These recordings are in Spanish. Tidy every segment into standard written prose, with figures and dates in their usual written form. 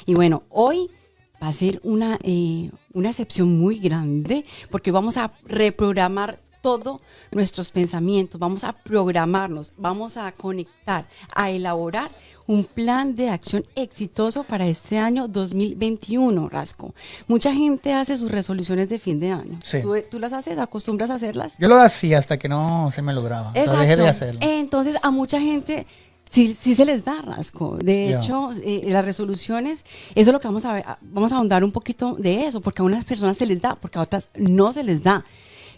Y bueno, hoy va a ser una excepción muy grande porque vamos a reprogramar todos nuestros pensamientos, vamos a programarnos, vamos a conectar, a elaborar un plan de acción exitoso para este año 2021, Rasco. Mucha gente hace sus resoluciones de fin de año. Sí. ¿Tú las haces? ¿Acostumbras a hacerlas? Yo lo hacía hasta que no se me lograba. Entonces dejé de hacerlo. Entonces a mucha gente sí se les da, Rasco. De hecho, las resoluciones, eso es lo que vamos a ver. Vamos a ahondar un poquito de eso, porque a unas personas se les da, porque a otras no se les da.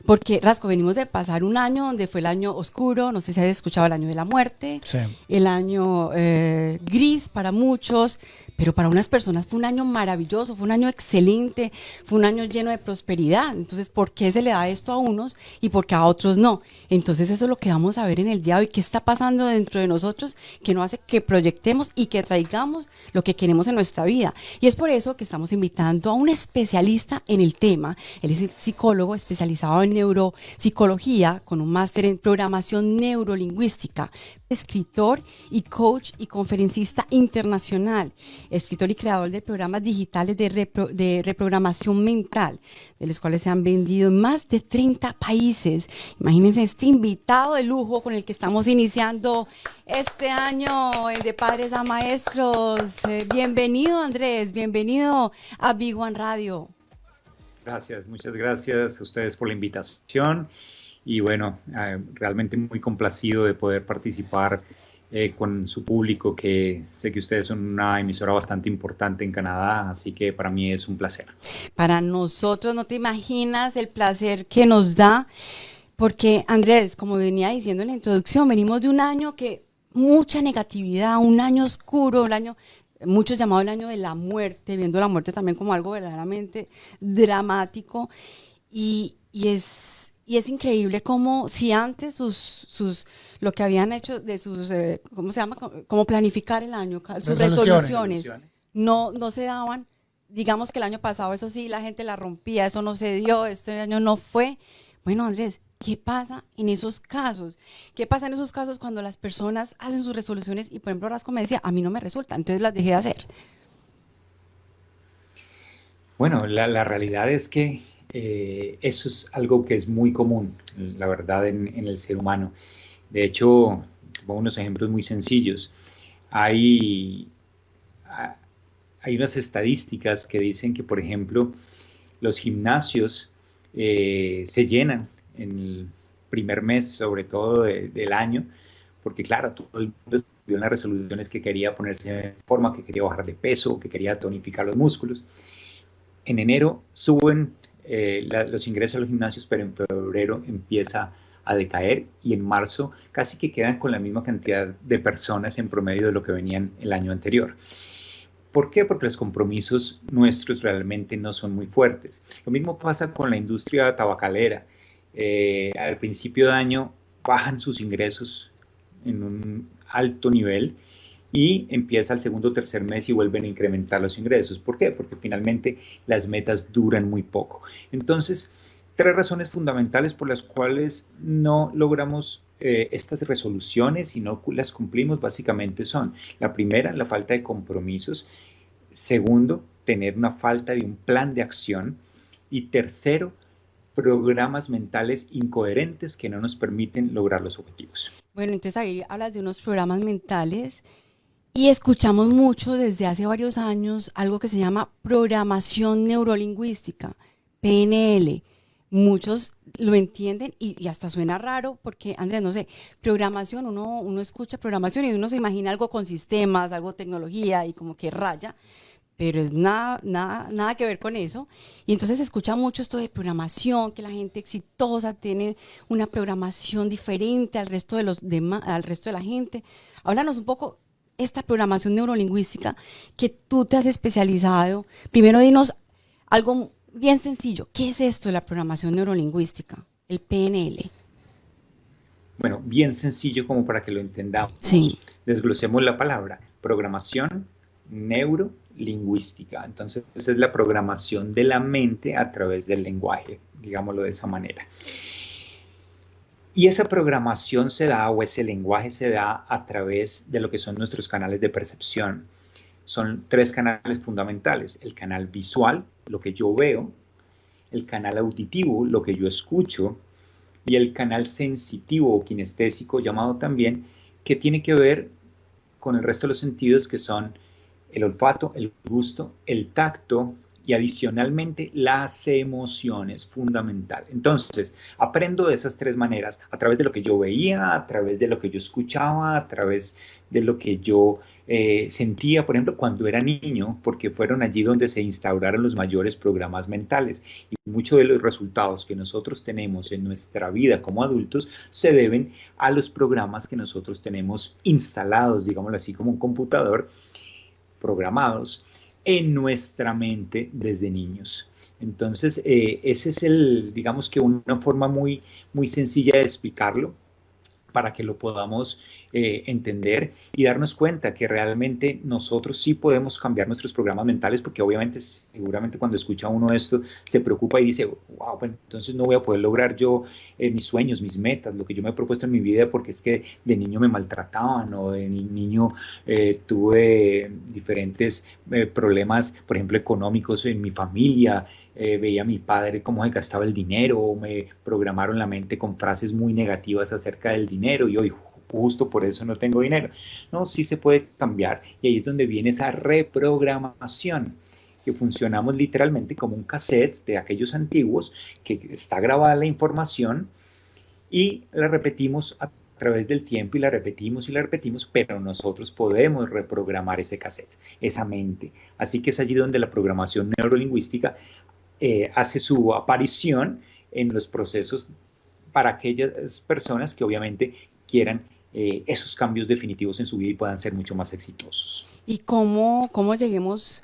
Porque, Rasco, venimos de pasar un año donde fue el año oscuro, no sé si has escuchado, el año de la muerte, sí, el año gris para muchos, pero para unas personas fue un año maravilloso, fue un año excelente, fue un año lleno de prosperidad. Entonces, ¿por qué se le da esto a unos y por qué a otros no? Entonces, eso es lo que vamos a ver en el día de hoy, qué está pasando dentro de nosotros que no hace que proyectemos y que traigamos lo que queremos en nuestra vida. Y es por eso que estamos invitando a un especialista en el tema. Él es psicólogo especializado en neuropsicología con un máster en programación neurolingüística, escritor y coach y conferencista internacional, escritor y creador de programas digitales de reprogramación mental, de los cuales se han vendido en más de 30 países. Imagínense este invitado de lujo con el que estamos iniciando este año de Padres a Maestros. Bienvenido, Andrés, bienvenido a Big One Radio. Gracias, muchas gracias a ustedes por la invitación y bueno, realmente muy complacido de poder participar con su público, que sé que ustedes son una emisora bastante importante en Canadá, así que para mí es un placer. Para nosotros no te imaginas el placer que nos da, porque Andrés, como venía diciendo en la introducción, venimos de un año que mucha negatividad, un año oscuro, un año... Muchos llamado el año de la muerte, viendo la muerte también como algo verdaderamente dramático, y es increíble como si antes lo que habían hecho de sus, ¿cómo se llama? Como planificar el año, sus resoluciones no se daban. Digamos que el año pasado eso sí, la gente la rompía, eso no se dio, este año no fue. Bueno, Andrés, ¿qué pasa en esos casos? ¿Qué pasa en esos casos cuando las personas hacen sus resoluciones y, por ejemplo, Rasco me decía, a mí no me resulta, entonces las dejé de hacer? Bueno, la realidad es que eso es algo que es muy común, la verdad, en el ser humano. De hecho, pongo unos ejemplos muy sencillos. Hay unas estadísticas que dicen que, por ejemplo, los gimnasios se llenan en el primer mes, sobre todo del año, porque claro, todo el mundo dio en las resoluciones que quería ponerse en forma, que quería bajar de peso, que quería tonificar los músculos. En enero suben los ingresos a los gimnasios, pero en febrero empieza a decaer y en marzo casi que quedan con la misma cantidad de personas en promedio de lo que venían el año anterior. ¿Por qué? Porque los compromisos nuestros realmente no son muy fuertes. Lo mismo pasa con la industria tabacalera. Al principio de año bajan sus ingresos en un alto nivel y empieza el segundo o tercer mes y vuelven a incrementar los ingresos. ¿Por qué? Porque finalmente las metas duran muy poco. Entonces, 3 razones fundamentales por las cuales no logramos estas resoluciones y no las cumplimos básicamente son: la primera, la falta de compromisos; segundo, tener una falta de un plan de acción; y tercero, programas mentales incoherentes que no nos permiten lograr los objetivos. Bueno, entonces ahí hablas de unos programas mentales y escuchamos mucho desde hace varios años algo que se llama programación neurolingüística, PNL. Muchos lo entienden y hasta suena raro porque, Andrés, no sé, programación, uno escucha programación y uno se imagina algo con sistemas, algo tecnología y como que raya, pero es nada que ver con eso. Y entonces se escucha mucho esto de programación, que la gente exitosa tiene una programación diferente al resto de los demás, al resto de la gente. Háblanos un poco esta programación neurolingüística que tú te has especializado. Primero dinos algo bien sencillo. ¿Qué es esto de la programación neurolingüística, el PNL? Bueno, bien sencillo como para que lo entendamos. Sí. Desglosemos la palabra: programación neurolingüística. Entonces, esa es la programación de la mente a través del lenguaje, digámoslo de esa manera. Y esa programación se da, o ese lenguaje se da a través de lo que son nuestros canales de percepción. son 3 canales fundamentales: el canal visual, lo que yo veo; el canal auditivo, lo que yo escucho; y el canal sensitivo o kinestésico, llamado también, que tiene que ver con el resto de los sentidos, que son el olfato, el gusto, el tacto y adicionalmente las emociones, fundamental. Entonces, aprendo de esas 3 maneras: a través de lo que yo veía, a través de lo que yo escuchaba, a través de lo que yo sentía, por ejemplo, cuando era niño, porque fueron allí donde se instauraron los mayores programas mentales. Y muchos de los resultados que nosotros tenemos en nuestra vida como adultos se deben a los programas que nosotros tenemos instalados, digámoslo así, como un computador, programados en nuestra mente desde niños. Entonces, ese es digamos que una forma muy, muy sencilla de explicarlo, para que lo podamos entender y darnos cuenta que realmente nosotros sí podemos cambiar nuestros programas mentales, porque obviamente, seguramente cuando escucha uno esto, se preocupa y dice, wow, bueno, entonces no voy a poder lograr yo mis sueños, mis metas, lo que yo me he propuesto en mi vida, porque es que de niño me maltrataban, o de niño tuve diferentes problemas, por ejemplo, económicos en mi familia. Veía a mi padre cómo se gastaba el dinero, o me programaron la mente con frases muy negativas acerca del dinero, y hoy justo por eso no tengo dinero. No, sí se puede cambiar, y ahí es donde viene esa reprogramación, que funcionamos literalmente como un cassette de aquellos antiguos, que está grabada la información y la repetimos a través del tiempo, y la repetimos, pero nosotros podemos reprogramar ese cassette, esa mente. Así que es allí donde la programación neurolingüística hace su aparición en los procesos para aquellas personas que obviamente quieran esos cambios definitivos en su vida y puedan ser mucho más exitosos. ¿Y cómo llegamos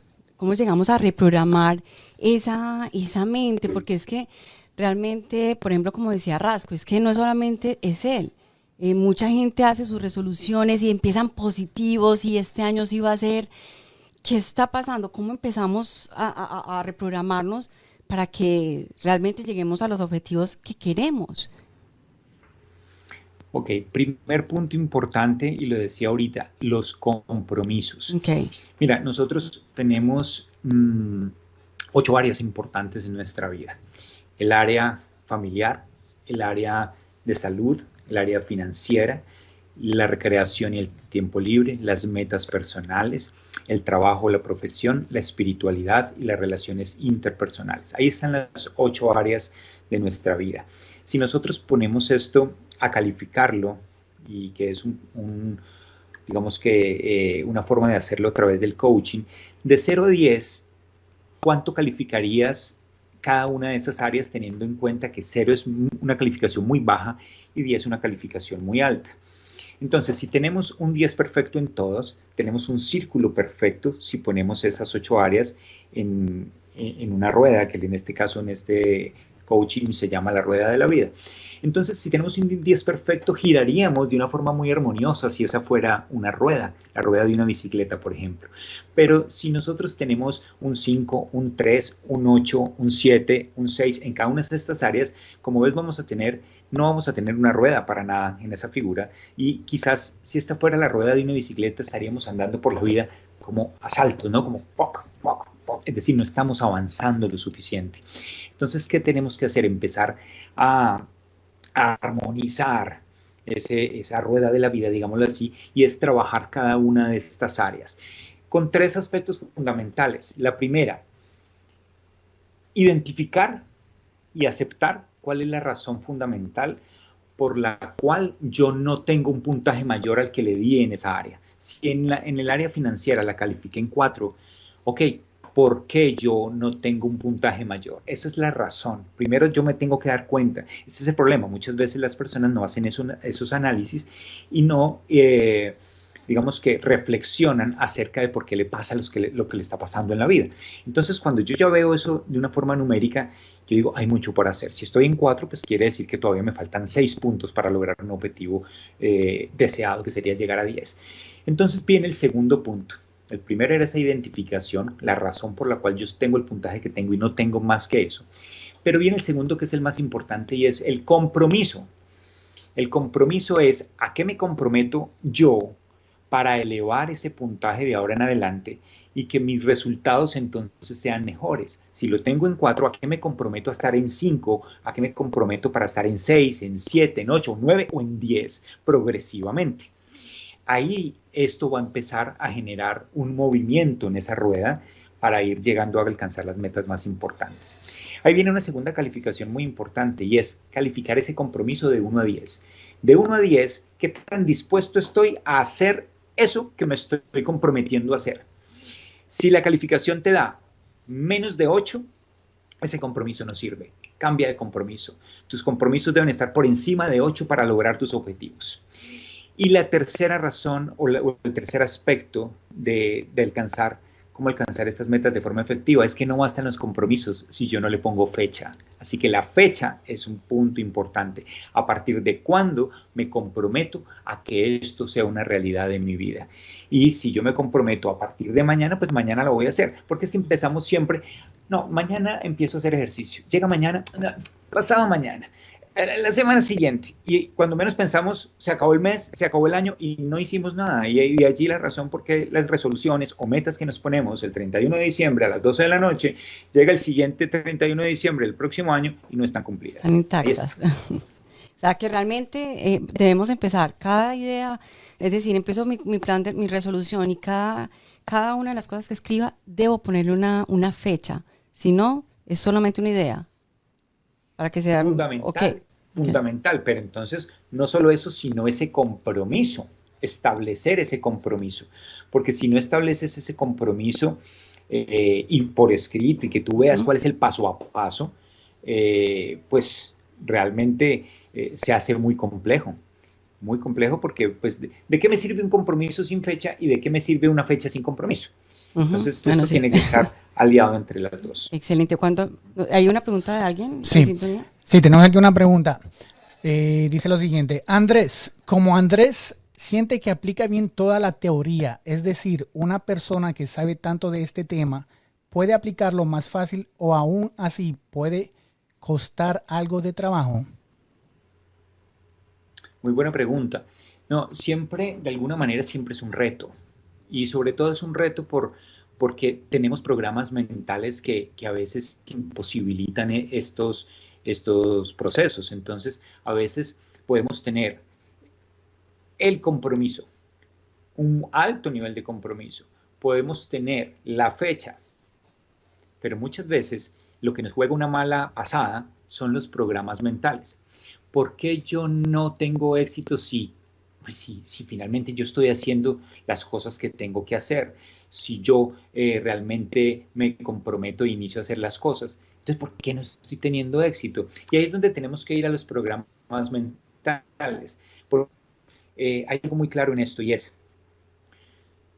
a reprogramar esa mente? Porque es que realmente, por ejemplo, como decía Rasco, es que no solamente es él. Mucha gente hace sus resoluciones y empiezan positivos, y este año sí va a ser. ¿Qué está pasando? ¿Cómo empezamos a reprogramarnos para que realmente lleguemos a los objetivos que queremos? Ok, primer punto importante, y lo decía ahorita, los compromisos. Okay. Mira, nosotros tenemos 8 áreas importantes en nuestra vida: el área familiar, el área de salud, el área financiera, la recreación y el tiempo libre, las metas personales, el trabajo, la profesión, la espiritualidad y las relaciones interpersonales. Ahí están las 8 áreas de nuestra vida. Si nosotros ponemos esto a calificarlo, y que es digamos que una forma de hacerlo a través del coaching, de 0 a 10, ¿cuánto calificarías cada una de esas áreas, teniendo en cuenta que 0 es una calificación muy baja y 10 una calificación muy alta? Entonces, si tenemos un 10 perfecto en todos, tenemos un círculo perfecto si ponemos esas 8 áreas en una rueda, que en este caso, en este coaching, se llama la rueda de la vida. Entonces, si tenemos un 10 perfecto, giraríamos de una forma muy armoniosa si esa fuera una rueda, la rueda de una bicicleta, por ejemplo. Pero si nosotros tenemos un 5, un 3, un 8, un 7, un 6 en cada una de estas áreas, como ves, no vamos a tener una rueda para nada en esa figura, y quizás si esta fuera la rueda de una bicicleta, estaríamos andando por la vida como a saltos, ¿no? Como poc, poc, poc. Es decir, no estamos avanzando lo suficiente. Entonces, ¿qué tenemos que hacer? Empezar a armonizar esa rueda de la vida, digámoslo así, y es trabajar cada una de estas áreas con 3 aspectos fundamentales. La primera, identificar y aceptar cuál es la razón fundamental por la cual yo no tengo un puntaje mayor al que le di en esa área. Si en el área financiera la califiqué en 4, ok, ¿por qué yo no tengo un puntaje mayor? Esa es la razón. Primero yo me tengo que dar cuenta. Ese es el problema. Muchas veces las personas no hacen esos análisis y no, digamos que reflexionan acerca de por qué le pasa lo que le está pasando en la vida. Entonces, cuando yo ya veo eso de una forma numérica, yo digo, hay mucho por hacer. Si estoy en 4, pues quiere decir que todavía me faltan 6 puntos para lograr un objetivo deseado, que sería llegar a 10. Entonces viene el segundo punto. El primero era esa identificación, la razón por la cual yo tengo el puntaje que tengo y no tengo más que eso. Pero viene el segundo, que es el más importante, y es el compromiso. El compromiso es, ¿a qué me comprometo yo para elevar ese puntaje de ahora en adelante y que mis resultados entonces sean mejores. Si lo tengo en 4, ¿a qué me comprometo a estar en 5? ¿A qué me comprometo para estar en 6, en 7, en 8, 9 o en 10 progresivamente? Ahí esto va a empezar a generar un movimiento en esa rueda para ir llegando a alcanzar las metas más importantes. Ahí viene una segunda calificación muy importante y es calificar ese compromiso de 1 a 10. De 1 a 10, ¿qué tan dispuesto estoy a hacer eso que me estoy comprometiendo a hacer? Si la calificación te da menos de 8, ese compromiso no sirve. Cambia de compromiso. Tus compromisos deben estar por encima de 8 para lograr tus objetivos. Y la tercera razón o el tercer aspecto de cómo alcanzar estas metas de forma efectiva es que no bastan los compromisos si yo no le pongo fecha. Así que la fecha es un punto importante. ¿A partir de cuándo me comprometo a que esto sea una realidad en mi vida? Y si yo me comprometo a partir de mañana, pues mañana lo voy a hacer. Porque es que empezamos siempre, no, mañana empiezo a hacer ejercicio. Llega mañana, no, pasado mañana. La semana siguiente, y cuando menos pensamos, se acabó el mes, se acabó el año y no hicimos nada. Y de allí la razón por qué las resoluciones o metas que nos ponemos el 31 de diciembre a las 12 de la noche, llega el siguiente 31 de diciembre del próximo año y no están cumplidas. Están intactas. O sea, que realmente debemos empezar cada idea, es decir, empiezo mi plan, mi resolución y cada una de las cosas que escriba, debo ponerle una fecha. Si no, es solamente una idea. Para que sea fundamental, pero entonces no solo eso, sino ese compromiso, establecer ese compromiso, porque si no estableces ese compromiso y por escrito y que tú veas cuál es el paso a paso, pues realmente se hace muy complejo porque pues ¿de qué me sirve un compromiso sin fecha y de qué me sirve una fecha sin compromiso? Entonces, esto tiene que estar aliado entre las dos. Excelente. ¿Hay una pregunta de alguien? Sí, tenemos aquí una pregunta. Dice lo siguiente. Andrés, como Andrés siente que aplica bien toda la teoría, es decir, una persona que sabe tanto de este tema, ¿puede aplicarlo más fácil o aún así puede costar algo de trabajo? Muy buena pregunta. No, siempre, de alguna manera, siempre es un reto. Y sobre todo es un reto porque tenemos programas mentales que a veces imposibilitan estos procesos. Entonces, a veces podemos tener el compromiso, un alto nivel de compromiso. Podemos tener la fecha, pero muchas veces lo que nos juega una mala pasada son los programas mentales. ¿Por qué yo no tengo éxito si finalmente yo estoy haciendo las cosas que tengo que hacer, si yo realmente me comprometo e inicio a hacer las cosas? Entonces, ¿por qué no estoy teniendo éxito? Y ahí es donde tenemos que ir a los programas mentales. Hay algo muy claro en esto y es,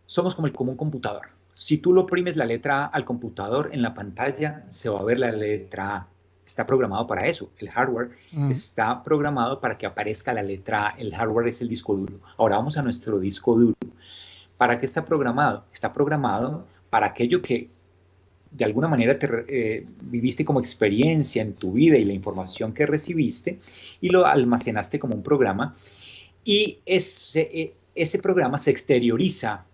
somos como un computador. Si tú lo oprimes la letra A al computador, en la pantalla se va a ver la letra A. Está programado para eso. El hardware está programado para que aparezca la letra A. El hardware es el disco duro. Ahora vamos a nuestro disco duro. ¿Para qué está programado? Está programado para aquello que de alguna manera viviste como experiencia en tu vida y la información que recibiste y lo almacenaste como un programa y ese programa se exterioriza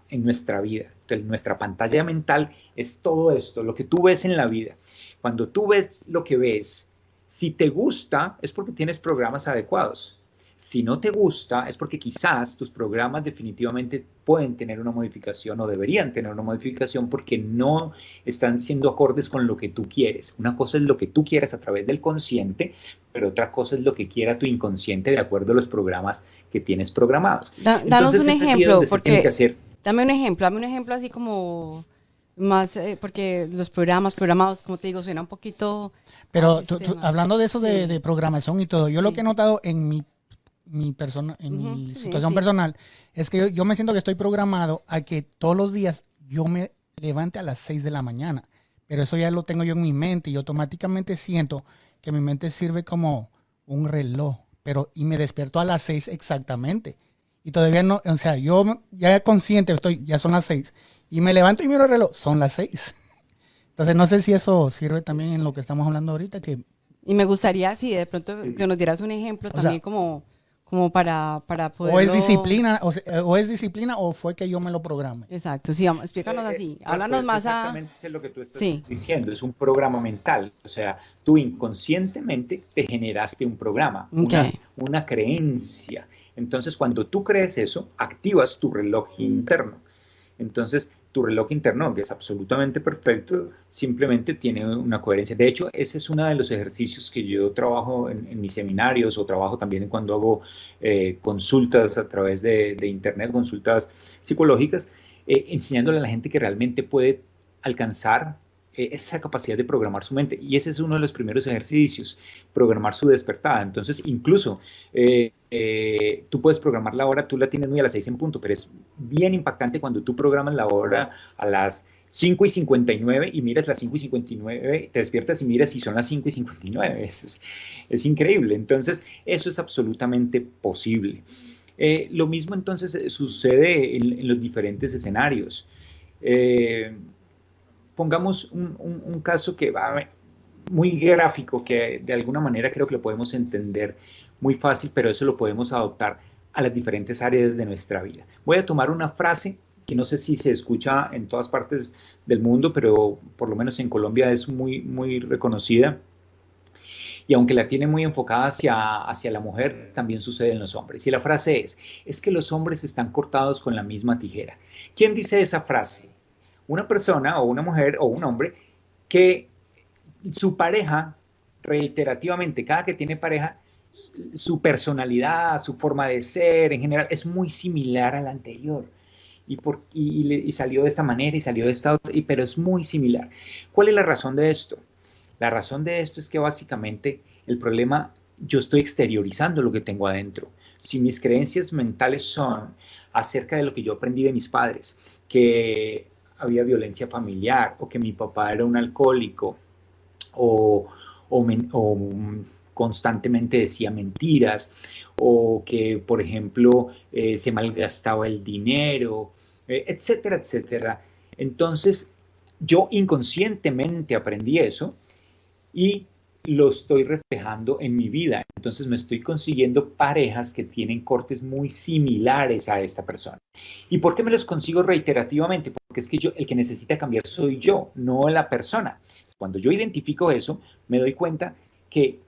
en nuestra vida. Entonces, nuestra pantalla mental es todo esto, lo que tú ves en la vida. Cuando tú ves lo que ves, si te gusta, es porque tienes programas adecuados. Si no te gusta, es porque quizás tus programas definitivamente pueden tener una modificación o deberían tener una modificación porque no están siendo acordes con lo que tú quieres. Una cosa es lo que tú quieres a través del consciente, pero otra cosa es lo que quiera tu inconsciente de acuerdo a los programas que tienes programados. Danos un ejemplo, porque dame un ejemplo así como más, porque los programados, como te digo, suena un poquito... Pero hablando de eso de programación y todo, yo lo que he notado en mi situación personal es que yo me siento que estoy programado a que todos los días yo me levante a las 6 de la mañana, pero eso ya lo tengo yo en mi mente y automáticamente siento que mi mente sirve como un reloj, y me despierto a las 6 exactamente y todavía no, o sea, yo ya consciente ya son las 6 y me levanto y miro el reloj, son las 6. Entonces no sé si eso sirve también en lo que estamos hablando ahorita. Y me gustaría, si de pronto que nos dieras un ejemplo también como como para poder. O es disciplina, o es disciplina o fue que yo me lo programe. Exacto, sí, vamos, explícanos así, háblanos más exactamente lo que tú estás sí. diciendo, es un programa mental, o sea, tú inconscientemente te generaste un programa, Okay. una creencia. Entonces, cuando tú crees eso, activas tu reloj interno. Entonces, tu reloj interno, que es absolutamente perfecto, simplemente tiene una coherencia. De hecho, ese es uno de los ejercicios que yo trabajo en mis seminarios o trabajo también cuando hago consultas a través de internet, consultas psicológicas, enseñándole a la gente que realmente puede alcanzar esa capacidad de programar su mente. Y ese es uno de los primeros ejercicios, programar su despertada. Entonces, incluso tú puedes programar la hora, tú la tienes muy a las 6 en punto, pero es bien impactante cuando tú programas la hora a las 5:59 y miras las 5:59, te despiertas y miras si son las 5:59. Es increíble. Entonces, eso es absolutamente posible. Lo mismo entonces sucede en los diferentes escenarios. Pongamos un caso que va muy gráfico, que de alguna manera creo que lo podemos entender muy fácil, pero eso lo podemos adoptar a las diferentes áreas de nuestra vida. Voy a tomar una frase que no sé si se escucha en todas partes del mundo, pero por lo menos en Colombia es muy, muy reconocida. Y aunque la tiene muy enfocada hacia la mujer, también sucede en los hombres. Y la frase es que los hombres están cortados con la misma tijera. ¿Quién dice esa frase? Una persona o una mujer o un hombre que su pareja, reiterativamente, cada que tiene pareja, su personalidad, su forma de ser en general es muy similar a la anterior. Y salió de esta manera y salió de esta otra, pero es muy similar. ¿Cuál es la razón de esto? La razón de esto es que básicamente el problema, yo estoy exteriorizando lo que tengo adentro. Si mis creencias mentales son acerca de lo que yo aprendí de mis padres, que había violencia familiar o que mi papá era un alcohólico o constantemente decía mentiras o que, por ejemplo, se malgastaba el dinero, etcétera, etcétera. Entonces, yo inconscientemente aprendí eso y lo estoy reflejando en mi vida. Entonces me estoy consiguiendo parejas que tienen cortes muy similares a esta persona. ¿Y por qué me los consigo reiterativamente? Porque es que el que necesita cambiar soy yo, no la persona. Cuando yo identifico eso, me doy cuenta que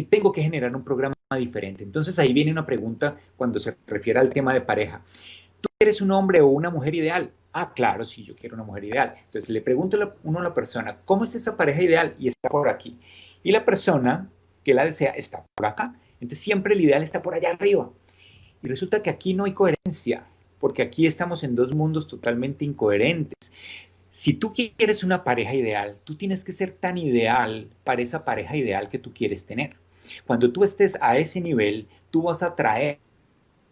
tengo que generar un programa diferente. Entonces ahí viene una pregunta cuando se refiere al tema de pareja. ¿Tú eres un hombre o una mujer ideal? Ah, claro, sí, yo quiero una mujer ideal. Entonces le pregunto a la persona, ¿cómo es esa pareja ideal? Y está por aquí. Y la persona que la desea está por acá. Entonces siempre el ideal está por allá arriba. Y resulta que aquí no hay coherencia, porque aquí estamos en dos mundos totalmente incoherentes. Si tú quieres una pareja ideal, tú tienes que ser tan ideal para esa pareja ideal que tú quieres tener. Cuando tú estés a ese nivel, tú vas a atraer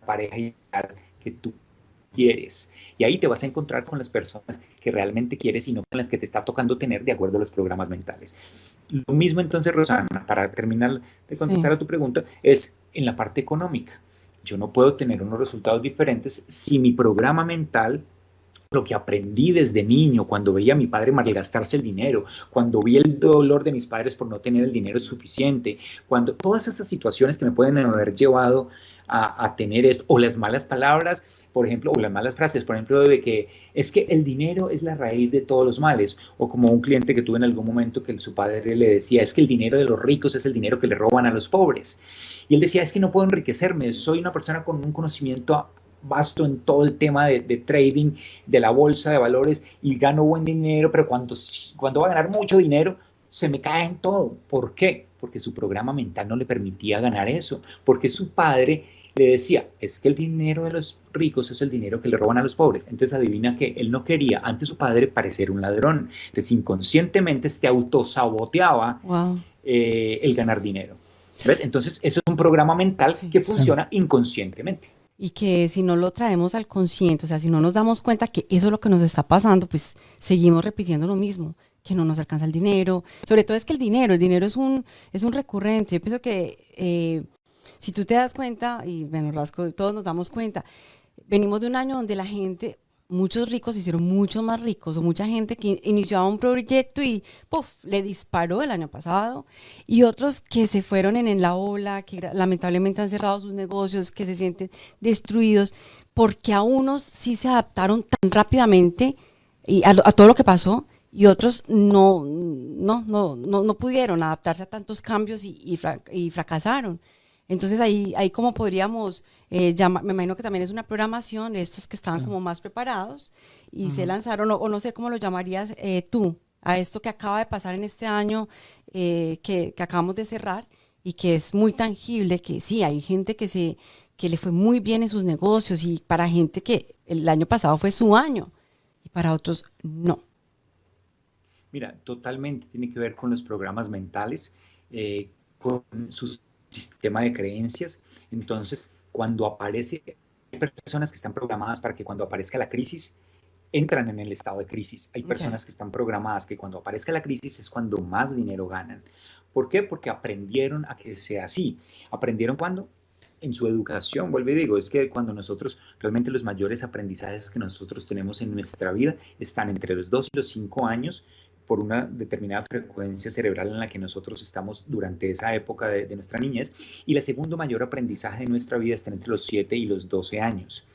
la pareja ideal que tú quieres. Y ahí te vas a encontrar con las personas que realmente quieres y no con las que te está tocando tener de acuerdo a los programas mentales. Lo mismo entonces, Rosana, para terminar de contestar a tu pregunta, es en la parte económica. Yo no puedo tener unos resultados diferentes si mi programa mental, lo que aprendí desde niño, cuando veía a mi padre malgastarse el dinero, cuando vi el dolor de mis padres por no tener el dinero suficiente, cuando todas esas situaciones que me pueden haber llevado a tener esto, o las malas palabras, por ejemplo, o las malas frases, por ejemplo, de que es que el dinero es la raíz de todos los males, o como un cliente que tuve en algún momento que su padre le decía, es que el dinero de los ricos es el dinero que le roban a los pobres. Y él decía, es que no puedo enriquecerme, soy una persona con un conocimiento vasto en todo el tema de trading, de la bolsa de valores y gano buen dinero, pero cuando va a ganar mucho dinero, se me cae en todo. ¿Por qué? Porque su programa mental no le permitía ganar eso, porque su padre le decía, es que el dinero de los ricos es el dinero que le roban a los pobres. Entonces adivina que él no quería ante su padre parecer un ladrón. Entonces inconscientemente se autosaboteaba el ganar dinero. ¿Ves? Entonces eso es un programa mental que funciona inconscientemente. Y que si no lo traemos al consciente, o sea, si no nos damos cuenta que eso es lo que nos está pasando, pues seguimos repitiendo lo mismo, que no nos alcanza el dinero. Sobre todo es que el dinero es un recurrente. Yo pienso que si tú te das cuenta, y bueno, Rasco, todos nos damos cuenta, venimos de un año donde la gente muchos ricos se hicieron mucho más ricos, o mucha gente que iniciaba un proyecto y ¡puf! Le disparó el año pasado, y otros que se fueron en la ola, que lamentablemente han cerrado sus negocios, que se sienten destruidos, porque a unos sí se adaptaron tan rápidamente y a todo lo que pasó, y otros no pudieron adaptarse a tantos cambios y fracasaron. Entonces ahí como podríamos llamar, me imagino que también es una programación de estos que estaban como más preparados y se lanzaron, o no sé cómo lo llamarías tú, a esto que acaba de pasar en este año que acabamos de cerrar y que es muy tangible, que sí, hay gente que le fue muy bien en sus negocios, y para gente que el año pasado fue su año y para otros no. Mira, totalmente tiene que ver con los programas mentales, con su sistema de creencias. Entonces, cuando aparece, hay personas que están programadas para que cuando aparezca la crisis, entran en el estado de crisis. Hay personas que están programadas que cuando aparezca la crisis es cuando más dinero ganan. ¿Por qué? Porque aprendieron a que sea así. ¿Aprendieron cuándo? En su educación, vuelvo y digo, es que cuando nosotros, realmente los mayores aprendizajes que nosotros tenemos en nuestra vida están entre los 2 y los 5 años, por una determinada frecuencia cerebral en la que nosotros estamos durante esa época de nuestra niñez, y el segundo mayor aprendizaje de nuestra vida está entre los 7 y los 12 años.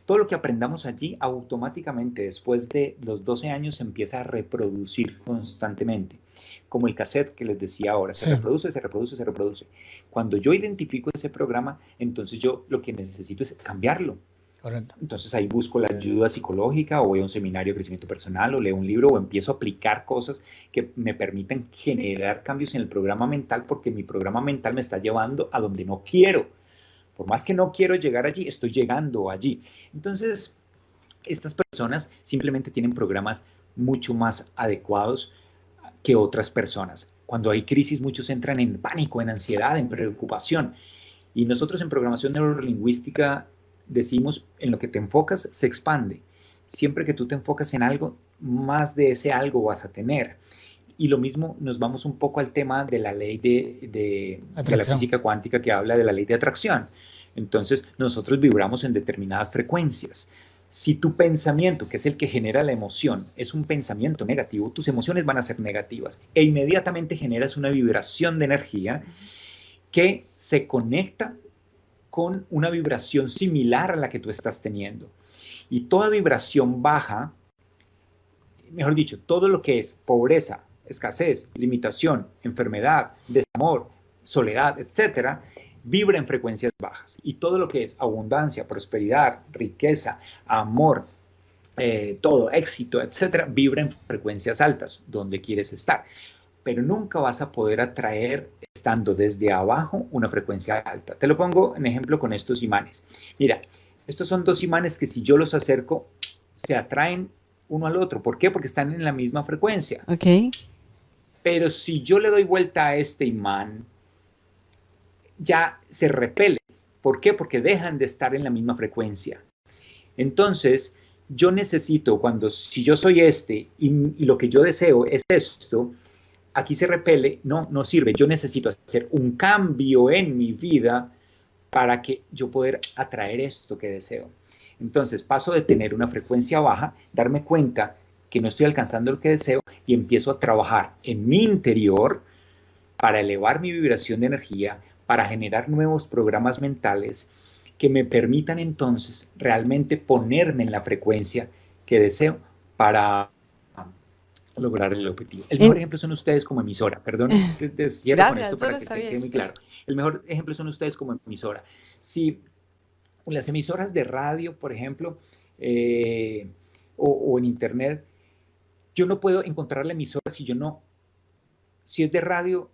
Todo lo que aprendamos allí automáticamente después de los 12 años se empieza a reproducir constantemente, como el cassette que les decía ahora, se reproduce, se reproduce, se reproduce. Cuando yo identifico ese programa, entonces yo lo que necesito es cambiarlo. Correcto. Entonces ahí busco la ayuda psicológica, o voy a un seminario de crecimiento personal, o leo un libro, o empiezo a aplicar cosas que me permitan generar cambios en el programa mental, porque mi programa mental me está llevando a donde no quiero. Por más que no quiero llegar allí, estoy llegando allí. Entonces, estas personas simplemente tienen programas mucho más adecuados que otras personas. Cuando hay crisis, muchos entran en pánico, en ansiedad, en preocupación. Y nosotros en programación neurolingüística decimos, en lo que te enfocas, se expande. Siempre que tú te enfocas en algo, más de ese algo vas a tener. Y lo mismo, nos vamos un poco al tema de la ley de la física cuántica, que habla de la ley de atracción. Entonces, nosotros vibramos en determinadas frecuencias. Si tu pensamiento, que es el que genera la emoción, es un pensamiento negativo, tus emociones van a ser negativas, e inmediatamente generas una vibración de energía que se conecta con una vibración similar a la que tú estás teniendo. Y toda vibración baja, mejor dicho, todo lo que es pobreza, escasez, limitación, enfermedad, desamor, soledad, etcétera, vibra en frecuencias bajas. Y todo lo que es abundancia, prosperidad, riqueza, amor, todo, éxito, etcétera, vibra en frecuencias altas, donde quieres estar. Pero nunca vas a poder atraer, estando desde abajo, una frecuencia alta. Te lo pongo en ejemplo con estos imanes. Mira, estos son dos imanes que si yo los acerco, se atraen uno al otro. ¿Por qué? Porque están en la misma frecuencia. Ok. Pero si yo le doy vuelta a este imán, ya se repele. ¿Por qué? Porque dejan de estar en la misma frecuencia. Entonces, yo necesito, si yo soy este y lo que yo deseo es esto, aquí se repele, no sirve. Yo necesito hacer un cambio en mi vida para que yo pueda atraer esto que deseo. Entonces, paso de tener una frecuencia baja, darme cuenta que no estoy alcanzando lo que deseo, y empiezo a trabajar en mi interior para elevar mi vibración de energía, para generar nuevos programas mentales que me permitan entonces realmente ponerme en la frecuencia que deseo para lograr el objetivo. El mejor ejemplo son ustedes como emisora. Perdón, te cierro con esto para que te quede muy claro. El mejor ejemplo son ustedes como emisora. Si las emisoras de radio, por ejemplo, o en internet, yo no puedo encontrar la emisora si es de radio,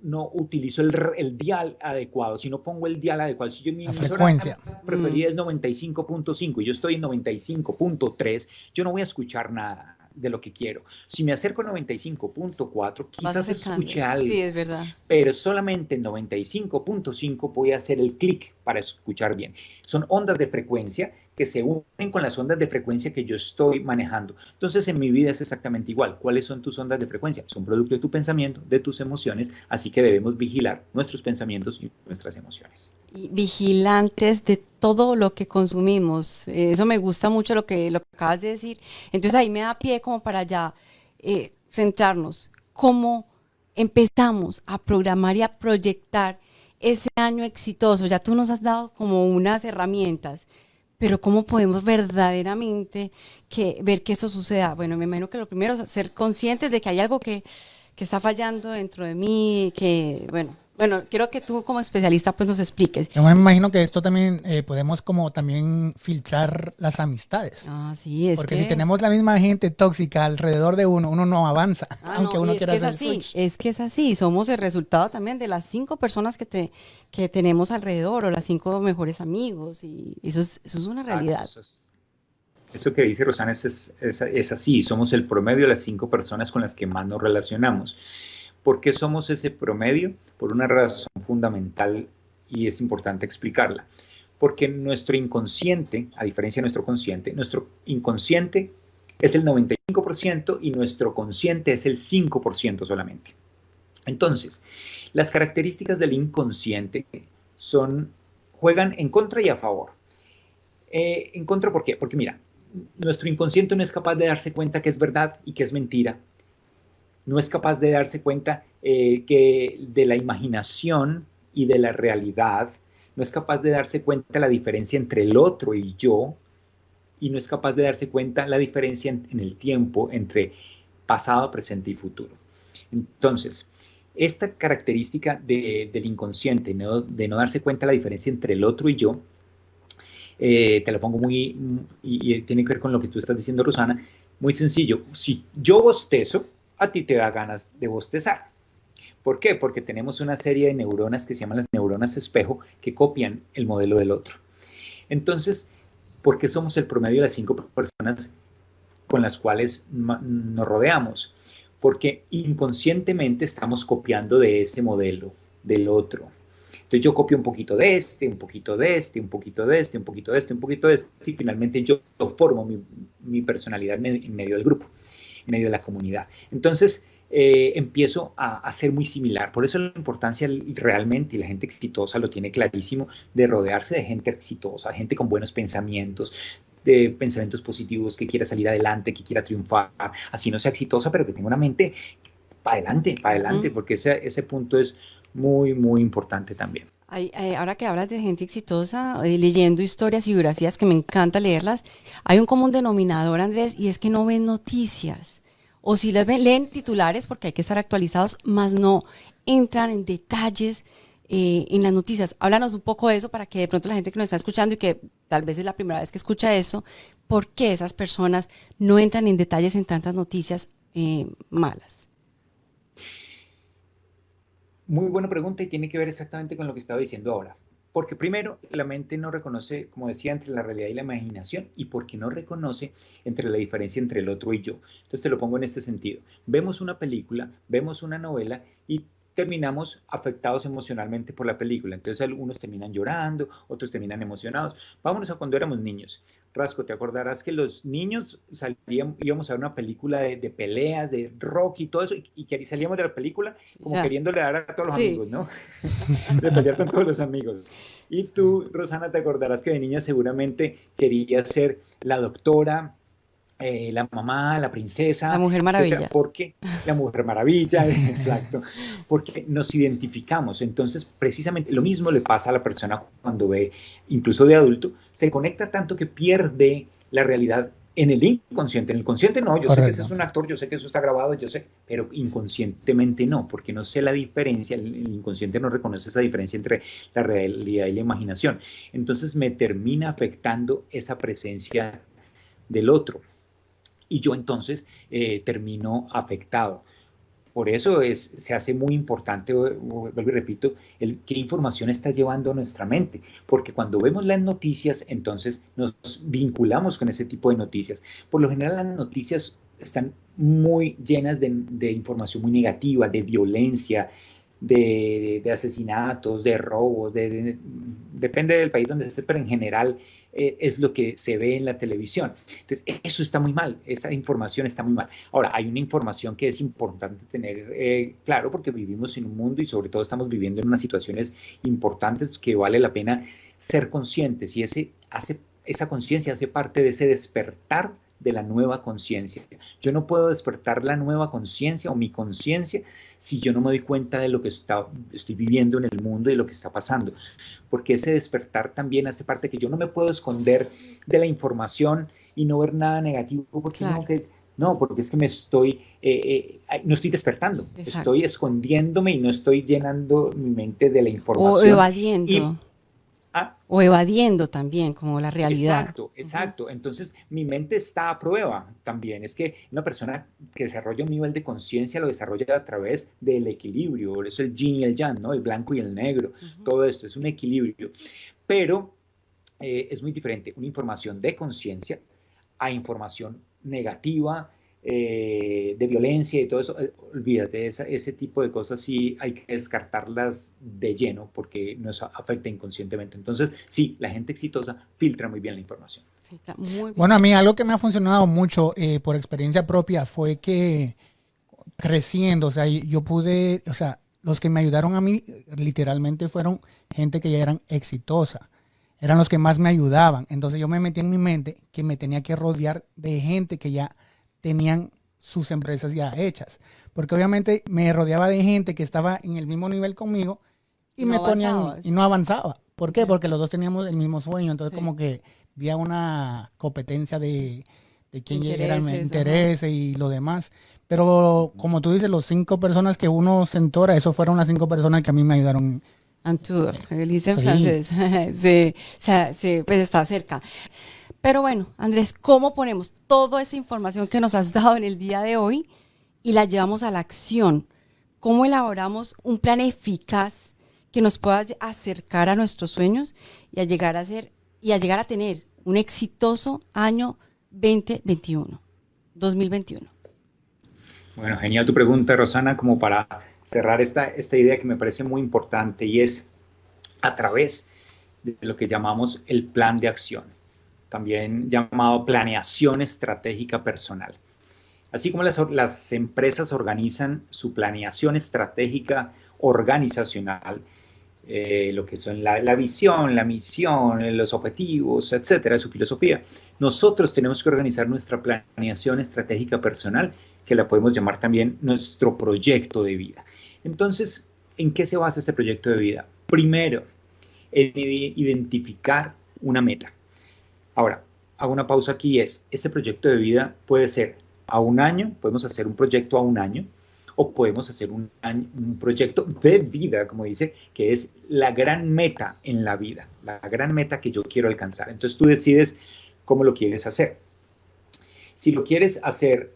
no utilizo el dial adecuado, si no pongo el dial adecuado. Si yo mi emisora preferida es 95.5 y yo estoy en 95.3, yo no voy a escuchar nada de lo que quiero. Si me acerco a 95.4, quizás escuche algo. Sí, es verdad. Pero solamente en 95.5 voy a hacer el clic para escuchar bien. Son ondas de frecuencia que se unen con las ondas de frecuencia que yo estoy manejando. Entonces, en mi vida es exactamente igual. ¿Cuáles son tus ondas de frecuencia? Son producto de tu pensamiento, de tus emociones, así que debemos vigilar nuestros pensamientos y nuestras emociones. Y vigilantes de todo lo que consumimos. Eso me gusta mucho lo que acabas de decir. Entonces ahí me da pie como para ya centrarnos. ¿Cómo empezamos a programar y a proyectar ese año exitoso? Ya tú nos has dado como unas herramientas, pero ¿cómo podemos verdaderamente ver que esto suceda? Bueno, me imagino que lo primero es ser conscientes de que hay algo que está fallando dentro de mí, que bueno, quiero que tú como especialista pues nos expliques. Yo me imagino que esto también podemos como también filtrar las amistades. Ah, sí, porque si tenemos la misma gente tóxica alrededor de uno, uno no avanza, aunque no, uno quiera hacer switch. Es que es así, somos el resultado también de las 5 personas que tenemos alrededor, o las 5 mejores amigos, y eso es una realidad. Eso que dice Rosana es así, somos el promedio de las 5 personas con las que más nos relacionamos. ¿Por qué somos ese promedio? Por una razón fundamental y es importante explicarla. Porque nuestro inconsciente, a diferencia de nuestro inconsciente es el 95% y nuestro consciente es el 5% solamente. Entonces, las características del inconsciente juegan en contra y a favor. En contra, ¿por qué? Porque mira, nuestro inconsciente no es capaz de darse cuenta que es verdad y que es mentira. No es capaz de darse cuenta que de la imaginación y de la realidad, no es capaz de darse cuenta la diferencia entre el otro y yo, y no es capaz de darse cuenta la diferencia en el tiempo entre pasado, presente y futuro. Entonces, esta característica del inconsciente, de no darse cuenta la diferencia entre el otro y yo, te lo pongo y tiene que ver con lo que tú estás diciendo, Rosana, muy sencillo. Si yo bostezo, a ti te da ganas de bostezar. ¿Por qué? Porque tenemos una serie de neuronas que se llaman las neuronas espejo que copian el modelo del otro. Entonces, ¿por qué somos el promedio de las 5 personas con las cuales nos rodeamos? Porque inconscientemente estamos copiando de ese modelo del otro. Entonces yo copio un poquito de un poquito de un poquito de un poquito de un poquito de y finalmente yo formo mi personalidad en medio del grupo, en medio de la comunidad. Entonces empiezo a ser muy similar. Por eso la importancia realmente, y la gente exitosa lo tiene clarísimo, de rodearse de gente exitosa, gente con buenos pensamientos, de pensamientos positivos, que quiera salir adelante, que quiera triunfar, así no sea exitosa, pero que tenga una mente para adelante, porque ese punto es muy, muy importante también. Ahora que hablas de gente exitosa, leyendo historias y biografías, que me encanta leerlas, hay un común denominador, Andrés, y es que no ven noticias. O si las ven, leen titulares porque hay que estar actualizados, más no entran en detalles en las noticias. Háblanos un poco de eso para que de pronto la gente que nos está escuchando y que tal vez es la primera vez que escucha eso, ¿por qué esas personas no entran en detalles en tantas noticias malas? Muy buena pregunta y tiene que ver exactamente con lo que estaba diciendo ahora. Porque primero, la mente no reconoce, como decía, entre la realidad y la imaginación, y porque no reconoce entre la diferencia entre el otro y yo. Entonces te lo pongo en este sentido. Vemos una película, vemos una novela y terminamos afectados emocionalmente por la película. Entonces algunos terminan llorando, otros terminan emocionados. Vámonos a cuando éramos niños. Rasco, te acordarás que los niños íbamos a ver una película de peleas, de rock y todo eso, y salíamos de la película como queriéndole dar a todos los amigos, ¿no? De pelear con todos los amigos. Y tú, Rosana, te acordarás que de niña seguramente querías ser la doctora, la mamá, la princesa. La Mujer Maravilla. Etcétera, porque la Mujer Maravilla, exacto. Porque nos identificamos. Entonces, precisamente lo mismo le pasa a la persona cuando ve, incluso de adulto, se conecta tanto que pierde la realidad en el inconsciente. En el consciente no, yo Correcto. Sé que ese es un actor, yo sé que eso está grabado, yo sé, pero inconscientemente no, porque no sé la diferencia, el inconsciente no reconoce esa diferencia entre la realidad y la imaginación. Entonces me termina afectando esa presencia del otro. Y yo entonces termino afectado. Por eso se hace muy importante, vuelvo y repito, qué información está llevando a nuestra mente. Porque cuando vemos las noticias, entonces nos vinculamos con ese tipo de noticias. Por lo general, las noticias están muy llenas de información muy negativa, de violencia, de asesinatos, de robos, depende del país donde esté, pero en general es lo que se ve en la televisión. Entonces, eso está muy mal, esa información está muy mal. Ahora, hay una información que es importante tener claro, porque vivimos en un mundo y sobre todo estamos viviendo en unas situaciones importantes que vale la pena ser conscientes, y esa conciencia hace parte de ese despertar de la nueva conciencia. Yo no puedo despertar la nueva conciencia o mi conciencia si yo no me doy cuenta de lo que estoy viviendo en el mundo y lo que está pasando, porque ese despertar también hace parte que yo no me puedo esconder de la información y no ver nada negativo, porque claro. porque es que no estoy despertando, Exacto. Estoy escondiéndome y no estoy llenando mi mente de la información. O evadiendo. O evadiendo también, como la realidad. Exacto. Entonces, mi mente está a prueba también. Es que una persona que desarrolla un nivel de conciencia lo desarrolla a través del equilibrio. Por eso el yin y el yang, ¿no? El blanco y el negro. Todo esto es un equilibrio. Pero es muy diferente una información de conciencia a información negativa, de violencia y todo eso. Olvídate, ese tipo de cosas sí hay que descartarlas de lleno porque nos afecta inconscientemente. Entonces, sí, la gente exitosa filtra muy bien la información. Muy bien. Bueno, a mí algo que me ha funcionado mucho por experiencia propia fue que creciendo, o sea, yo pude, o sea, los que me ayudaron a mí literalmente fueron gente que ya eran exitosa. Eran los que más me ayudaban. Entonces yo me metí en mi mente que me tenía que rodear de gente que ya tenían sus empresas ya hechas. Porque obviamente me rodeaba de gente que estaba en el mismo nivel conmigo y no me ponían avanzabas. y no avanzaba. ¿Por qué? Porque los dos teníamos el mismo sueño. Entonces como que había una competencia de quién era el interés y lo demás. Pero como tú dices, los 5 personas que uno se entora, esos fueron las 5 personas que a mí me ayudaron. Antour, dice en Sí. francés. Sí, pues está cerca. Pero bueno, Andrés, ¿cómo ponemos toda esa información que nos has dado en el día de hoy y la llevamos a la acción? ¿Cómo elaboramos un plan eficaz que nos pueda acercar a nuestros sueños y a llegar a tener un exitoso año 2021? Bueno, genial tu pregunta, Rosana, como para cerrar esta idea que me parece muy importante, y es a través de lo que llamamos el plan de acción, también llamado planeación estratégica personal. Así como las empresas organizan su planeación estratégica organizacional, lo que son la visión, la misión, los objetivos, etcétera, su filosofía, nosotros tenemos que organizar nuestra planeación estratégica personal, que la podemos llamar también nuestro proyecto de vida. Entonces, ¿en qué se basa este proyecto de vida? Primero, en identificar una meta. Ahora, hago una pausa aquí, este proyecto de vida puede ser a un año, podemos hacer un proyecto a un año, o podemos hacer un proyecto de vida, como dice, que es la gran meta en la vida, la gran meta que yo quiero alcanzar. Entonces tú decides cómo lo quieres hacer. Si lo quieres hacer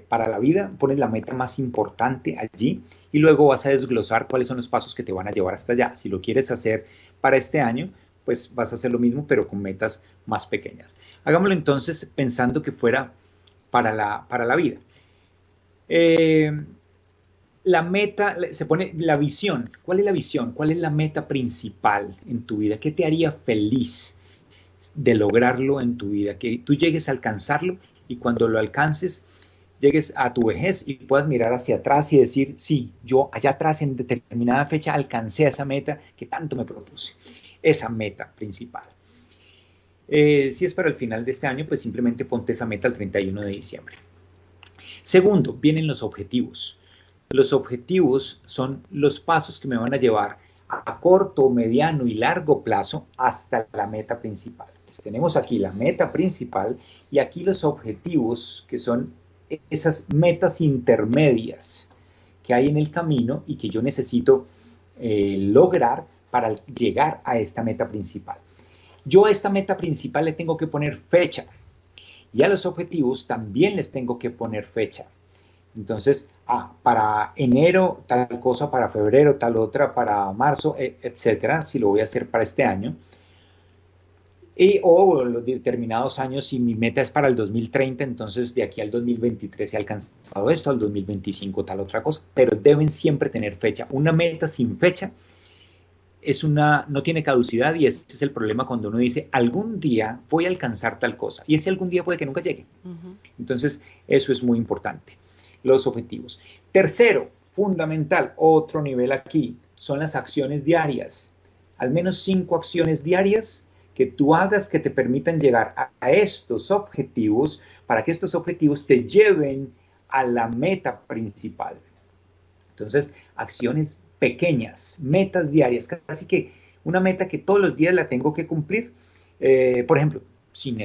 para la vida, pones la meta más importante allí y luego vas a desglosar cuáles son los pasos que te van a llevar hasta allá. Si lo quieres hacer para este año, pues vas a hacer lo mismo, pero con metas más pequeñas. Hagámoslo entonces pensando que fuera para la vida. La meta, se pone la visión. ¿Cuál es la visión? ¿Cuál es la meta principal en tu vida? ¿Qué te haría feliz de lograrlo en tu vida? Que tú llegues a alcanzarlo y cuando lo alcances, llegues a tu vejez y puedas mirar hacia atrás y decir, sí, yo allá atrás en determinada fecha alcancé esa meta que tanto me propuse. Esa meta principal. Si es para el final de este año, pues simplemente ponte esa meta el 31 de diciembre. Segundo, vienen los objetivos. Los objetivos son los pasos que me van a llevar a corto, mediano y largo plazo hasta la meta principal. Entonces, tenemos aquí la meta principal y aquí los objetivos, que son esas metas intermedias que hay en el camino y que yo necesito lograr para llegar a esta meta principal. Yo a esta meta principal le tengo que poner fecha y a los objetivos también les tengo que poner fecha. Entonces, para enero tal cosa, para febrero tal otra, para marzo, etcétera, si lo voy a hacer para este año. O los determinados años, si mi meta es para el 2030, entonces de aquí al 2023 he alcanzado esto, al 2025 tal otra cosa, pero deben siempre tener fecha. Una meta sin fecha no tiene caducidad, y ese es el problema cuando uno dice algún día voy a alcanzar tal cosa, y ese algún día puede que nunca llegue. Entonces eso es muy importante, los objetivos. Tercero, fundamental, otro nivel aquí, son las acciones diarias. Al menos 5 acciones diarias que tú hagas que te permitan llegar a estos objetivos, para que estos objetivos te lleven a la meta principal. Entonces, acciones pequeñas, metas diarias, casi que una meta que todos los días la tengo que cumplir. Por ejemplo, si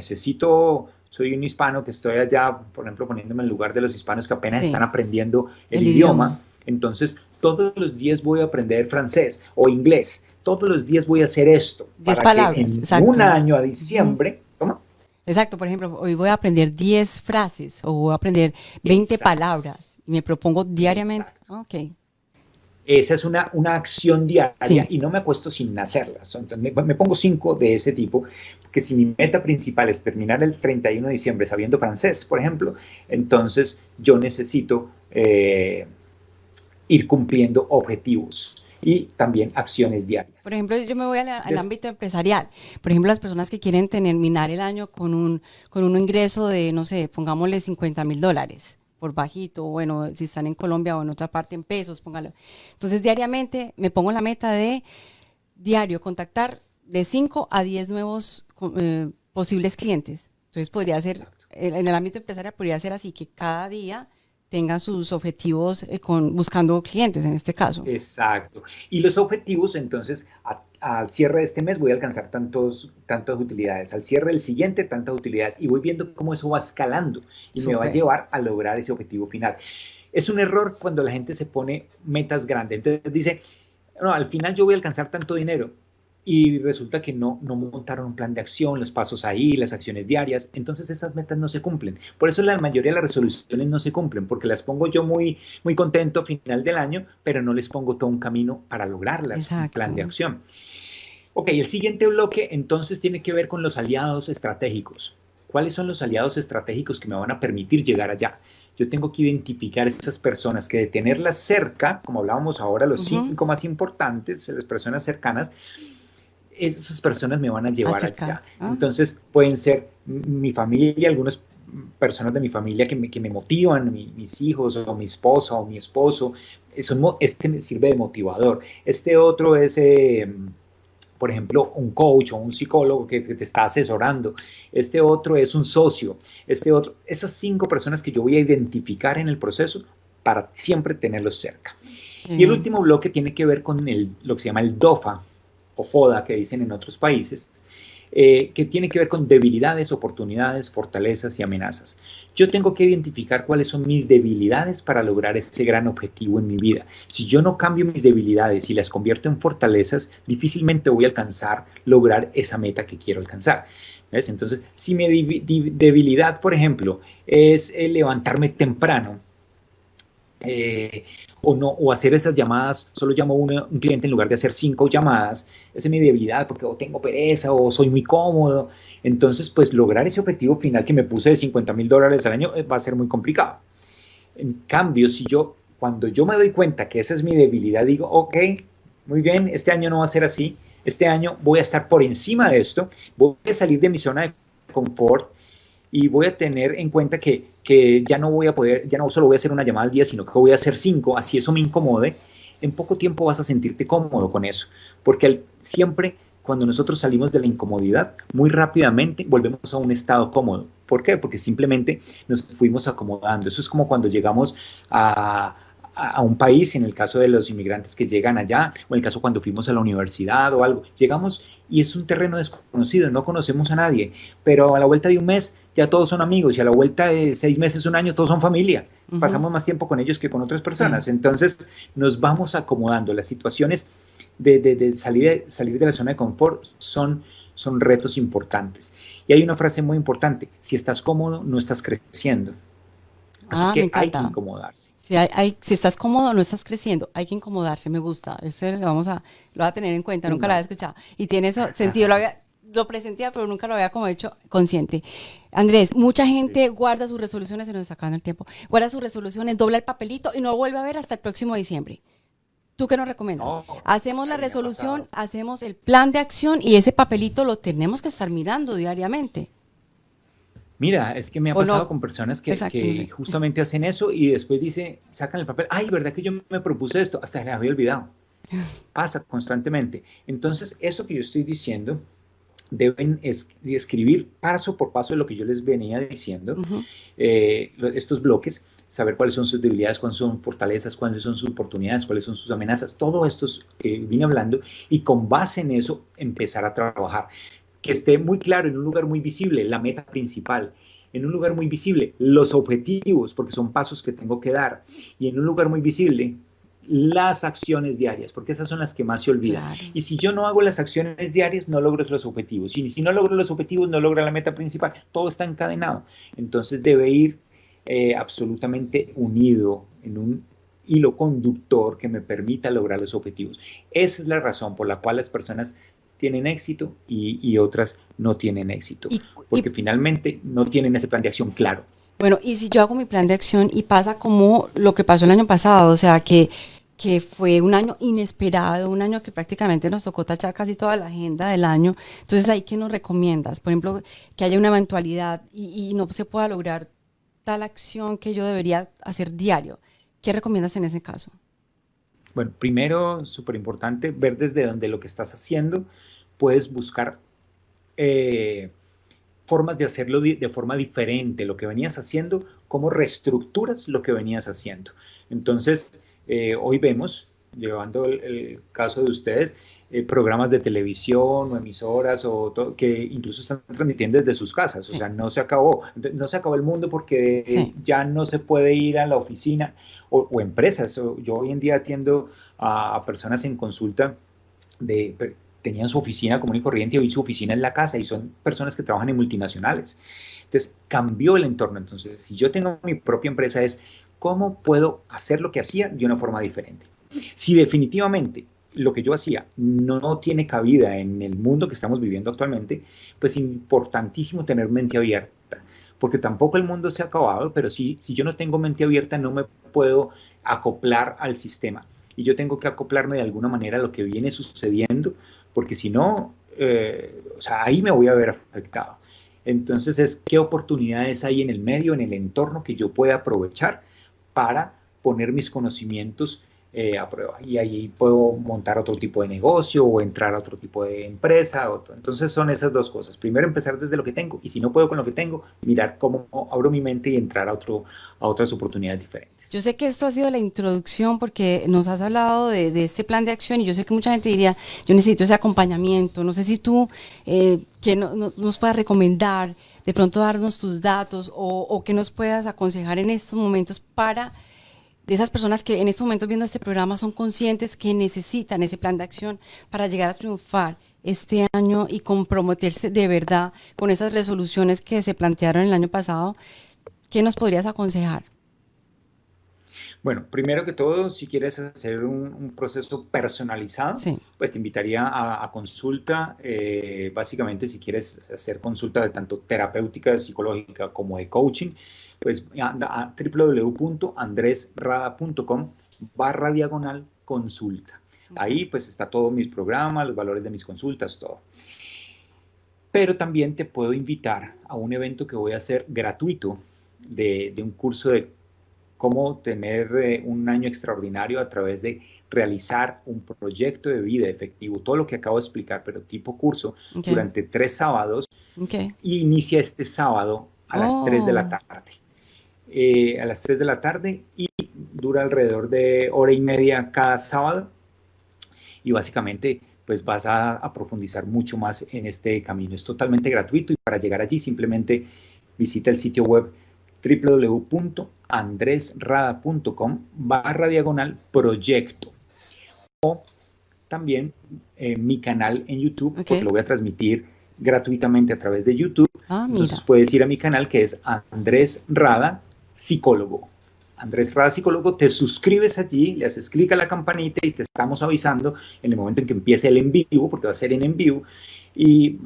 soy un hispano que estoy allá, por ejemplo, poniéndome en el lugar de los hispanos que apenas están aprendiendo el idioma, entonces todos los días voy a aprender francés o inglés. Todos los días voy a hacer esto. 10 palabras, en un año a diciembre, ¿cómo? Exacto, por ejemplo, hoy voy a aprender 10 frases o voy a aprender 20 palabras y me propongo diariamente. Okay. Esa es una acción diaria, y no me acuesto sin hacerlas. Entonces, me pongo 5 de ese tipo, porque si mi meta principal es terminar el 31 de diciembre sabiendo francés, por ejemplo, entonces yo necesito ir cumpliendo objetivos y también acciones diarias. Por ejemplo, yo me voy al ámbito empresarial. Por ejemplo, las personas que quieren terminar el año con un ingreso de, no sé, pongámosle $50,000 por bajito, bueno, si están en Colombia o en otra parte en pesos, póngalo. Entonces, diariamente me pongo la meta de diario contactar de 5 a 10 nuevos posibles clientes. Entonces, podría ser, en el ámbito empresarial podría ser así, que cada día tengan sus objetivos buscando clientes en este caso. Exacto. Y los objetivos, entonces, al cierre de este mes voy a alcanzar tantas utilidades, al cierre del siguiente tantas utilidades, y voy viendo cómo eso va escalando y me va a llevar a lograr ese objetivo final. Es un error cuando la gente se pone metas grandes. Entonces dice, no, al final yo voy a alcanzar tanto dinero, y resulta que no montaron un plan de acción, los pasos ahí, las acciones diarias. Entonces esas metas no se cumplen. Por eso la mayoría de las resoluciones no se cumplen, porque las pongo yo muy, muy contento a final del año, pero no les pongo todo un camino para lograrlas. Exacto. Un plan de acción. Ok, el siguiente bloque entonces tiene que ver con los aliados estratégicos. ¿Cuáles son los aliados estratégicos que me van a permitir llegar allá? Yo tengo que identificar esas personas que, de tenerlas cerca, como hablábamos ahora, los 5 más importantes, las personas cercanas, esas personas me van a llevar allá. Entonces pueden ser mi familia, algunas personas de mi familia que me motivan, mis hijos o mi esposa o mi esposo. Este me sirve de motivador. Este otro es, por ejemplo, un coach o un psicólogo que te está asesorando. Este otro es un socio. Esas 5 personas que yo voy a identificar en el proceso para siempre tenerlos cerca. Y el último bloque tiene que ver con lo que se llama el DOFA, o FODA, que dicen en otros países, que tiene que ver con debilidades, oportunidades, fortalezas y amenazas. Yo tengo que identificar cuáles son mis debilidades para lograr ese gran objetivo en mi vida. Si yo no cambio mis debilidades y las convierto en fortalezas, difícilmente voy a lograr esa meta que quiero alcanzar. ¿Ves? Entonces, si mi debilidad, por ejemplo, es levantarme temprano, o hacer esas llamadas, solo llamo a un cliente en lugar de hacer 5 llamadas, esa es mi debilidad, porque o tengo pereza o soy muy cómodo. Entonces, pues lograr ese objetivo final que me puse de $50,000 al año va a ser muy complicado. En cambio, cuando yo me doy cuenta que esa es mi debilidad, digo, ok, muy bien, este año no va a ser así, este año voy a estar por encima de esto, voy a salir de mi zona de confort, y voy a tener en cuenta que ya no solo voy a hacer una llamada al día, sino que voy a hacer 5, así eso me incomode. En poco tiempo vas a sentirte cómodo con eso, porque siempre cuando nosotros salimos de la incomodidad, muy rápidamente volvemos a un estado cómodo. ¿Por qué? Porque simplemente nos fuimos acomodando. Eso es como cuando llegamos a un país, en el caso de los inmigrantes que llegan allá, o en el caso cuando fuimos a la universidad o algo, llegamos y es un terreno desconocido, no conocemos a nadie, pero a la vuelta de un mes ya todos son amigos, y a la vuelta de 6 meses, un año, todos son familia. Pasamos más tiempo con ellos que con otras personas. Entonces nos vamos acomodando. Las situaciones de salir de la zona de confort son retos importantes. Y hay una frase muy importante: si estás cómodo, no estás creciendo. Así que hay que incomodarse. Si estás cómodo, no estás creciendo. Hay que incomodarse, me gusta. Eso lo voy a tener en cuenta, nunca lo había escuchado. Y tiene eso sentido. lo presentía, pero nunca lo había como hecho consciente. Andrés, mucha gente guarda sus resoluciones, se nos está acabando el tiempo, guarda sus resoluciones, dobla el papelito y no vuelve a ver hasta el próximo diciembre. ¿Tú qué nos recomiendas? No, Hacemos la a mí me ha resolución, pasado. hacemos el plan de acción y ese papelito lo tenemos que estar mirando diariamente. Mira, es que me ha ¿O pasado no? con personas Exacto, no que sé. justamente hacen eso y después sacan el papel, ay, ¿verdad que yo me propuse esto? Hasta me había olvidado. Pasa constantemente. Entonces, eso que yo estoy diciendo, deben escribir paso por paso lo que yo les venía diciendo, Ujú. estos bloques, saber cuáles son sus debilidades, cuáles son fortalezas, cuáles son sus oportunidades, cuáles son sus amenazas, todo esto vine hablando y con base en eso empezar a trabajar. Que esté muy claro en un lugar muy visible la meta principal, en un lugar muy visible los objetivos, porque son pasos que tengo que dar, y en un lugar muy visible las acciones diarias, porque esas son las que más se olvidan. Claro. Y si yo no hago las acciones diarias, no logro los objetivos. Y si no logro los objetivos, no logro la meta principal. Todo está encadenado. Entonces debe ir absolutamente unido en un hilo conductor que me permita lograr los objetivos. Esa es la razón por la cual las personas tienen éxito y otras no tienen éxito, Y, porque y finalmente no tienen ese plan de acción claro. bueno, y si yo hago mi plan de acción y pasa como lo que pasó el año pasado, o sea, que fue un año inesperado, un año que prácticamente nos tocó tachar casi toda la agenda del año. Entonces, ¿ahí qué nos recomiendas? Por ejemplo, que haya una eventualidad y no se pueda lograr tal acción que yo debería hacer diario. ¿Qué recomiendas en ese caso? Bueno, primero, súper importante, ver desde donde lo que estás haciendo, puedes buscar eh, formas de hacerlo de forma diferente, lo que venías haciendo, cómo reestructuras lo que venías haciendo. Entonces, hoy vemos, llevando el caso de ustedes, programas de televisión o emisoras que incluso están transmitiendo desde sus casas, o Sí, sea, no se acabó el mundo porque sí, ya no se puede ir a la oficina o empresas. Yo hoy en día atiendo a personas en consulta de tenían su oficina común y corriente y hoy su oficina en la casa y son personas que trabajan en multinacionales. Entonces, cambió el entorno. Entonces, si yo tengo mi propia empresa es cómo puedo hacer lo que hacía de una forma diferente. Si definitivamente lo que yo hacía no tiene cabida en el mundo que estamos viviendo actualmente, pues importantísimo tener mente abierta, porque tampoco el mundo se ha acabado, pero sí, si yo no tengo mente abierta no me puedo acoplar al sistema y yo tengo que acoplarme de alguna manera a lo que viene sucediendo, porque si no, o sea, ahí me voy a ver afectado. Entonces es qué oportunidades hay en el medio, en el entorno que yo pueda aprovechar para poner mis conocimientos a prueba. Y ahí puedo montar otro tipo de negocio o entrar a otro tipo de empresa. Entonces son esas dos cosas. Primero empezar desde lo que tengo y si no puedo con lo que tengo, mirar cómo abro mi mente y entrar a otras oportunidades diferentes. yo sé que esto ha sido la introducción porque nos has hablado de este plan de acción y yo sé que mucha gente diría, yo necesito ese acompañamiento, no sé si tú que nos puedas recomendar, de pronto darnos tus datos o que nos puedas aconsejar en estos momentos para de esas personas que en estos momentos viendo este programa son conscientes que necesitan ese plan de acción para llegar a triunfar este año y comprometerse de verdad con esas resoluciones que se plantearon el año pasado. ¿Qué nos podrías aconsejar? Bueno, primero que todo, si quieres hacer un proceso personalizado, Sí, pues te invitaría a consulta. Básicamente, si quieres hacer consulta de tanto terapéutica, psicológica como de coaching, pues anda a www.andresrada.com/consulta. ok, Ahí pues está todo mis programas, los valores de mis consultas, todo. Pero también te puedo invitar a un evento que voy a hacer gratuito de un curso de cómo tener un año extraordinario a través de realizar un proyecto de vida efectivo, todo lo que acabo de explicar, pero tipo curso, ok, durante 3 sábados, ok. y inicia este sábado a las 3 de la Oh, tarde. A las 3 de la tarde y dura alrededor de hora y media cada sábado y básicamente pues vas a profundizar mucho más en este camino. Es totalmente gratuito y para llegar allí simplemente visita el sitio web www.andresrada.com/proyecto o también mi canal en YouTube ok. porque lo voy a transmitir gratuitamente a través de YouTube. Ah, Entonces mira. puedes ir a mi canal que es Andrés Rada, psicólogo. Andrés Rada Psicólogo, te suscribes allí, le haces clic a la campanita y te estamos avisando en el momento en que empiece el en vivo, porque va a ser en vivo, y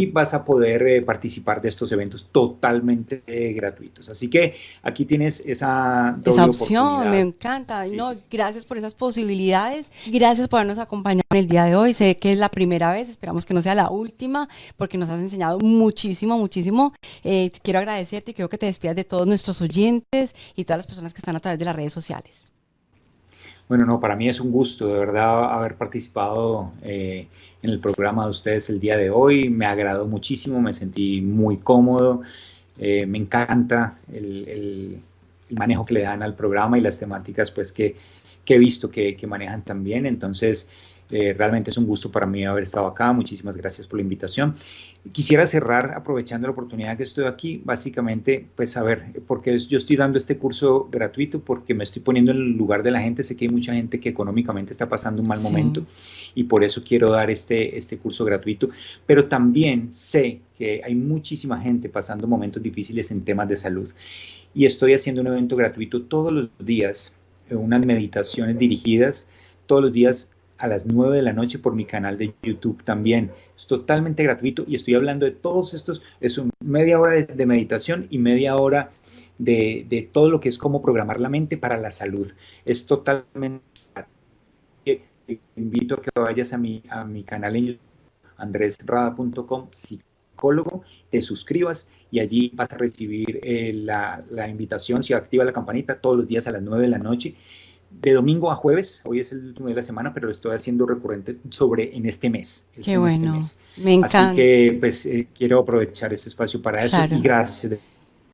vas a poder participar de estos eventos totalmente gratuitos. Así que aquí tienes esa doble opción, me encanta. Sí, no, sí. Gracias por esas posibilidades. Gracias por habernos acompañado en el día de hoy. Sé que es la primera vez, esperamos que no sea la última, porque nos has enseñado muchísimo, muchísimo. Quiero agradecerte y quiero que te despidas de todos nuestros oyentes y todas las personas que están a través de las redes sociales. Bueno, no, para mí es un gusto, de verdad, haber participado en el programa de ustedes el día de hoy. Me agradó muchísimo, me sentí muy cómodo. Me encanta el manejo que le dan al programa y las temáticas pues, que he visto que manejan también. Entonces, realmente es un gusto para mí haber estado acá. Muchísimas gracias por la invitación. Quisiera cerrar aprovechando la oportunidad que estoy aquí, básicamente, pues a ver, porque yo estoy dando este curso gratuito, porque me estoy poniendo en el lugar de la gente. Sé que hay mucha gente que económicamente está pasando un mal momento y por eso quiero dar este curso gratuito, pero también sé que hay muchísima gente pasando momentos difíciles en temas de salud y estoy haciendo un evento gratuito todos los días, unas meditaciones dirigidas todos los días a las 9 de la noche por mi canal de YouTube también. Es totalmente gratuito y estoy hablando de todos estos, es media hora de meditación y media hora de todo lo que es cómo programar la mente para la salud. Es totalmente... Te invito a que vayas a mi canal en YouTube, andresrada.com, psicólogo, te suscribas y allí vas a recibir la invitación, si activa la campanita, todos los días a las 9 de la noche. De domingo a jueves, hoy es el último día de la semana, pero lo estoy haciendo recurrente en este mes. Qué bueno, me encanta. Así que pues quiero aprovechar este espacio para eso y gracias.